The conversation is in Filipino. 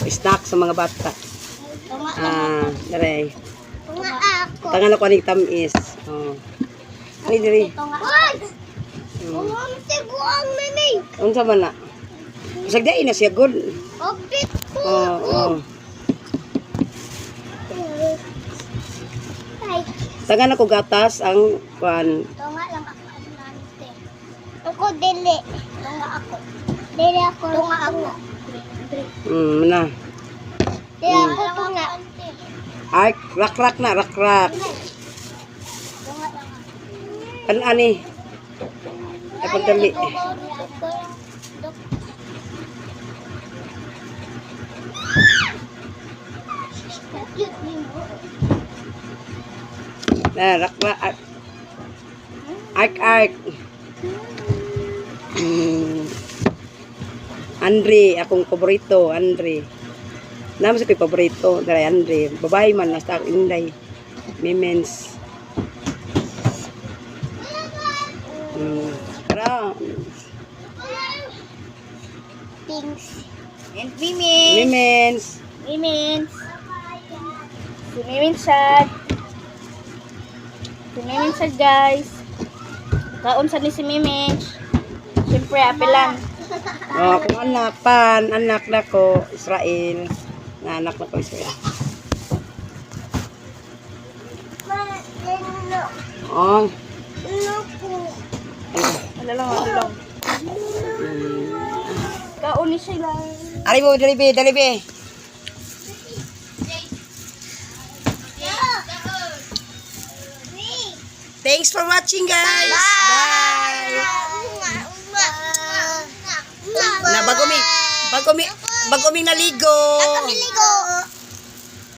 Snack sa mga bata. Dere. Tunga ako. Tangan ako aning tamis. Oh. Ani diri. Tiguang mimi. Unsa man na? Bisag dai na siya good. Opit ko. Oo. Ay, Tangan ako gatas ang kuan. tunga lang ako nante. Ako dili. Tunga ako. Dili ako. Tunga ako. Na. Dili ako tunga. Ay, rak na, rak. Tunga lang ako. Ani. Ay pagdali. Na, rak. Ark. Andre, akong paborito, Andre. Naman sa ko'y paborito, dahil Andre. Babae man, nasta ako inday. Mimens. Tara. Things. And Mimins. Mimens. Mimins. Si Miminsan. Si Miminsan, guys. Kaunsa ni si Mimins. Siyempre, apelan. Oh, akong anak na ko, Israel. Na anak na ko, Israel. Oh. Ano lang. Kaun ni siya lang. Ari mo, dalibi. Thanks for watching, guys. Bye. Na bago mi naligo. Ligo.